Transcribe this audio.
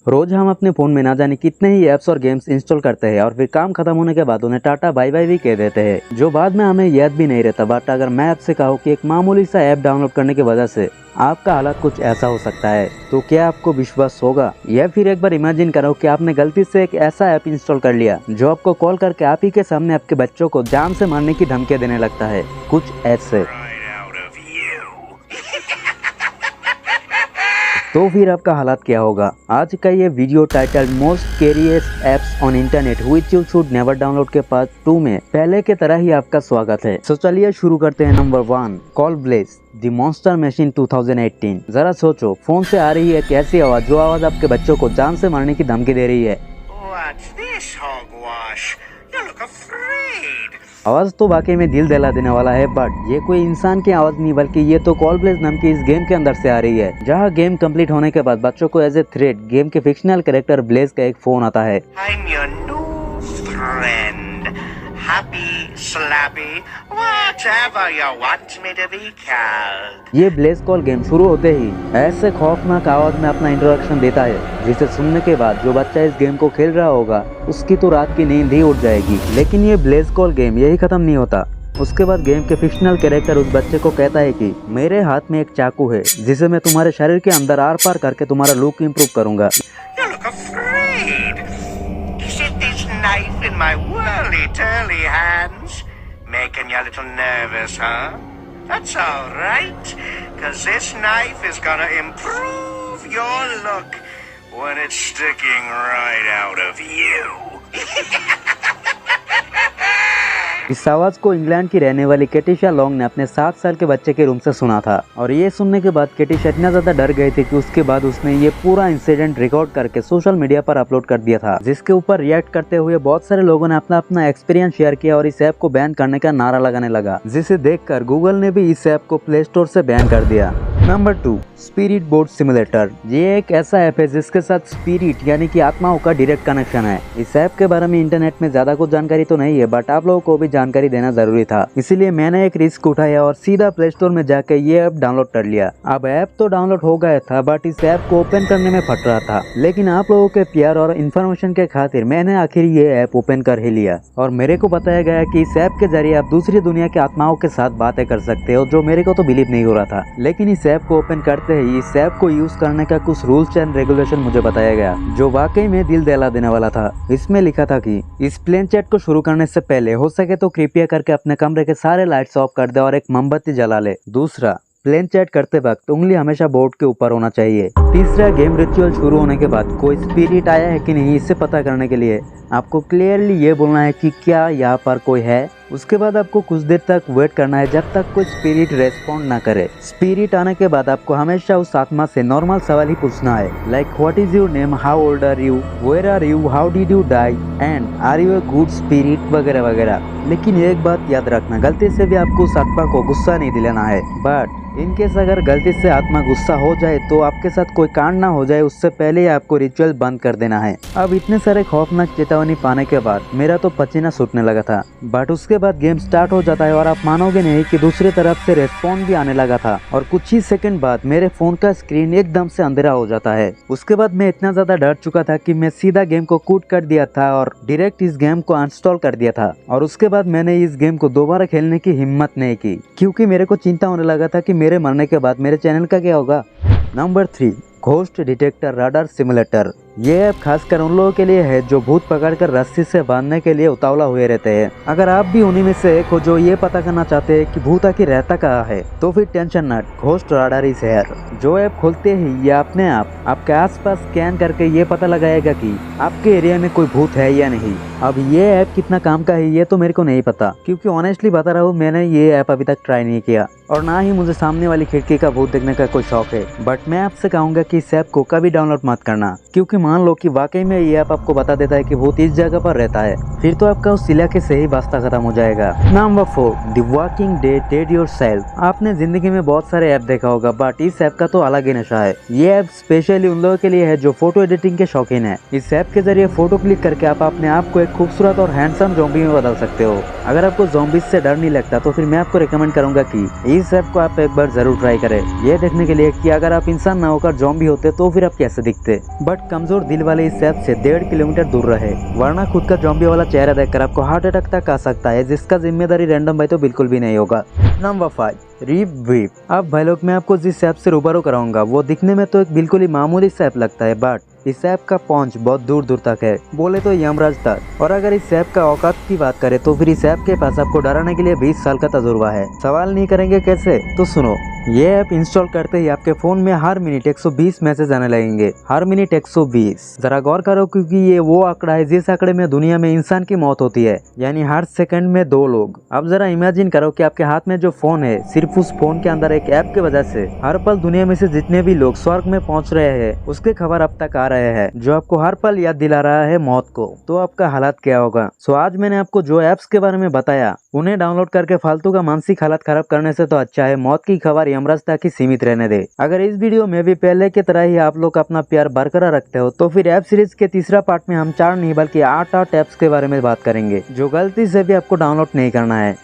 रोज हम अपने फोन में ना जाने कितने ही ऐप्स और गेम्स इंस्टॉल करते हैं और फिर काम खत्म होने के बाद उन्हें टाटा बाय बाय भी कह देते हैं, जो बाद में हमें याद भी नहीं रहता। बट अगर मैं आपसे कहूँ कि एक मामूली सा ऐप डाउनलोड करने की वजह से आपका हालात कुछ ऐसा हो सकता है, तो क्या आपको विश्वास होगा? या फिर एक बार इमेजिन करो कि आपने गलती से एक ऐसा ऐप इंस्टॉल कर लिया जो आपको कॉल करके आप ही के सामने आपके बच्चों को जान से मारने की धमकियां देने लगता है, कुछ ऐसे। तो फिर आपका हालात क्या होगा? आज का ये video title most scariest apps on internet which you should never download के पार्ट 2 में पहले के तरह ही आपका स्वागत है। तो चलिए शुरू करते हैं। Number 1, call Blaze the monster machine 2018। जरा सोचो, फोन से आ रही है एक ऐसी आवाज जो आवाज आपके बच्चों को जान से मारने की धमकी दे रही है। आवाज तो वाकई में दिल दहला देने वाला है, बट ये कोई इंसान की आवाज नहीं बल्कि ये तो कॉल ब्लेज नाम की इस गेम के अंदर से आ रही है, जहाँ गेम कंप्लीट होने के बाद बच्चों को एज ए थ्रेट गेम के फिक्शनल कैरेक्टर ब्लेज का एक फोन आता है। I'm your new friend. Happy, slappy, whatever you want me to be called. ये ब्लेज कॉल गेम शुरू होते ही ऐसे खौफनाक आवाज में अपना इंट्रोडक्शन देता है, जिसे सुनने के बाद जो बच्चा इस गेम को खेल रहा होगा उसकी तो रात की नींद ही उड़ जाएगी। लेकिन ये ब्लेज कॉल गेम यही खत्म नहीं होता। उसके बाद गेम के फिक्शनल कैरेक्टर उस बच्चे को कहता है कि मेरे हाथ में एक चाकू है जिसे मैं तुम्हारे शरीर के अंदर आर पार करके तुम्हारा लुक इम्प्रूव करूंगा। You look afraid. Is it this knife in my whirly-turly hands? Making you a little nervous, huh? That's all right, 'cause this knife is gonna improve your look when it's sticking right out of you. इस आवाज को England की रहने वाली केटिशा long ने अपने 7 साल के बच्चे के रूम से सुना था, और ये सुनने के बाद केटिशा इतना ज्यादा डर गई थी कि उसके बाद उसने ये पूरा इंसिडेंट रिकॉर्ड करके सोशल मीडिया पर अपलोड कर दिया था, जिसके ऊपर रिएक्ट करते हुए बहुत सारे लोगों ने अपना अपना एक्सपीरियंस शेयर किया और इस ऐप को बैन करने का नारा लगाने लगा, जिसे देखकर गूगल ने भी इस ऐप को प्ले स्टोर से बैन कर दिया। Number 2, spirit board simulator. ये एक ऐसा ऐप है जिसके साथ स्पिरिट यानी कि आत्माओं का डायरेक्ट कनेक्शन है। इस ऐप के बारे में इंटरनेट में ज्यादा कुछ जानकारी तो नहीं है, बट आप लोगों को भी जानकारी देना जरूरी था, इसीलिए मैंने एक रिस्क उठाया और सीधा प्ले स्टोर में जाकर ये ऐप डाउनलोड कर लिया। अब ऐप तो डाउनलोड हो गया था, बट इस ऐप को ओपन करने में फट रहा था। लेकिन आप लोगों के प्यार और इन्फॉर्मेशन के खातिर मैंने आखिर ये ऐप ओपन कर ही लिया, और मेरे को बताया गया कि इस ऐप के जरिए आप दूसरी दुनिया के आत्माओं के साथ बातें कर सकते हो, जो मेरे को तो बिलीव नहीं हो रहा था। लेकिन इस ऐप को ओपन करते ही इस ऐप को यूज करने का कुछ रूल्स एंड रेगुलेशन मुझे बताया गया, जो वाकई में दिल दहला देने वाला था। इसमें लिखा था कि इस प्लेन चैट को शुरू करने से पहले हो सके तो कृपया करके अपने कमरे के सारे लाइट्स ऑफ कर दे और एक मोमबत्ती जला ले। दूसरा, प्लेन चैट करते वक्त उंगली हमेशा बोर्ड के ऊपर होना चाहिए। तीसरा, गेम रिचुअल शुरू होने के बाद कोई स्पिरिट आया है कि नहीं इसे पता करने के लिए आपको क्लियरली ये बोलना है कि क्या यहाँ पर कोई है। उसके बाद आपको कुछ देर तक वेट करना है जब तक कोई स्पिरिट रेस्पॉन्ड ना करे। स्पिरिट आने के बाद आपको हमेशा उस आत्मा से नॉर्मल सवाल ही पूछना है, like what is your name, how old are you, where are you, how did you die, and are you a good spirit वगैरह वगैरह। लेकिन एक बात याद रखना, गलती से भी आपको उस आत्मा को गुस्सा नहीं दिलाना है, बट इनकेस अगर गलती से आत्मा गुस्सा हो जाए तो आपके साथ कोई कांड ना हो जाए उससे पहले ही आपको रिचुअल बंद कर देना है। अब इतने सारे खौफनाक चेतावनी पाने के बाद मेरा तो पसीना छूटने लगा था, बट उसके बाद गेम स्टार्ट हो जाता है और आप मानोगे नहीं कि दूसरी तरफ से रेस्पॉन्ड भी आने लगा था, और कुछ ही सेकंड बाद मेरे फोन का स्क्रीन एकदम से अंधेरा हो जाता है। उसके बाद मैं इतना ज्यादा डर चुका था कि मैं सीधा गेम को क्विट कर दिया था और डायरेक्ट इस गेम को अनइंस्टॉल कर दिया था, और उसके बाद मैंने इस गेम को दोबारा खेलने की हिम्मत नहीं की, क्योंकि मेरे को चिंता होने लगा था कि मेरे मरने के बाद मेरे चैनल का क्या होगा। Number 3, ghost detector radar simulator. ये ऐप खासकर उन लोगों के लिए है जो भूत पकड़कर रस्सी से बांधने के लिए उतावला हुए रहते हैं। अगर आप भी उन्हीं में से एक हो जो ये पता करना चाहते हैं कि भूत आखिर रहता कहाँ है, तो फिर tension not, Ghost Radar is here. जो ऐप खोलते ही ये अपने आप आपके आसपास स्कैन करके ये पता लगाएगा कि आपके एरिया में कोई भूत है या नहीं। अब ये ऐप कितना काम का है ये तो मेरे को नहीं पता, क्योंकि ऑनेस्टली बता रहा हूँ मैंने ये ऐप अभी तक ट्राई नहीं किया, और ना ही मुझे सामने वाली खिड़की का भूत देखने का कोई शौक है। बट मैं आपसे कहूंगा कि इस ऐप को कभी डाउनलोड मत करना, क्योंकि मान लो कि वाकई में ये ऐप आपको बता देता है कि भूत इस जगह पर रहता है, फिर तो आपका उस इलाके से ही वास्ता खत्म हो जाएगा। Number 4, the walking dead dead yourself. आपने जिंदगी में बहुत सारे ऐप देखा होगा, बट इस ऐप का तो अलग ही नशा है। ये ऐप स्पेशली उन लोगों के लिए है जो फोटो एडिटिंग के शौकीन है। इस ऐप के जरिए फोटो क्लिक करके आप अपने आप को एक खूबसूरत और हैंडसम ज़ॉम्बी में बदल सकते हो। अगर आपको ज़ॉम्बीज से डर नहीं लगता तो फिर मैं आपको रिकमेंड करूंगा कि इस ऐप को आप एक बार जरूर ट्राई करें, ये देखने के लिए कि अगर आप इंसान ना होकर ज़ॉम्बी होते तो फिर आप कैसे दिखते। बट कमजोर कमजोर दिल वाले इस ऐप से 1.5 किलोमीटर दूर रहे, वरना खुद का जॉम्बी वाला चेहरा देखकर आपको हार्ट अटैक तक आ सकता है, जिसका जिम्मेदारी रैंडम भाई तो बिल्कुल भी नहीं होगा। नंबर 5, रीप वीप। अब भाई लोग मैं आपको जिस ऐप से रूबरू कराऊंगा वो दिखने में तो एक बिल्कुल ही मामूली सा ऐप लगता है, बट इस ऐप का पहुंच बहुत दूर दूर तक है, बोले तो यमराज तक। और अगर इस ऐप का औकात की बात करें तो फिर इस ऐप के पास आपको डराने के लिए 20 साल का तजुर्बा है। सवाल नहीं करेंगे कैसे, तो सुनो। ये ऐप इंस्टॉल करते ही आपके फोन में हर मिनट 120 मैसेज आने लगेंगे, हर मिनट 120। जरा गौर करो, क्योंकि ये वो आंकड़ा है जिस आंकड़े में दुनिया में इंसान की मौत होती है, यानी हर सेकंड में 2 लोग। अब जरा इमेजिन करो कि आपके हाथ में जो फोन है, सिर्फ उस फोन के अंदर एक ऐप की वजह से हर पल दुनिया में से जितने भी लोग स्वर्ग में पहुंच रहे हैं उसके खबर अब तक आ रहे हैं, जो आपको हर पल याद दिला रहा है मौत को। तो आपका हालात क्या होगा? सो आज मैंने आपको जो ऐप्स के बारे में बताया उन्हें डाउनलोड करके फालतू का मानसिक हालत खराब करने से तो अच्छा है मौत की खबर यमराज तक ही सीमित रहने दे। अगर इस वीडियो में भी पहले की तरह ही आप लोग अपना प्यार बरकरार रखते हो तो फिर ऐप सीरीज के तीसरा पार्ट में हम 4 नहीं बल्कि 8 ऐप्स के बारे में बात करेंगे, जो गलती से भी आपको डाउनलोड नहीं करना है।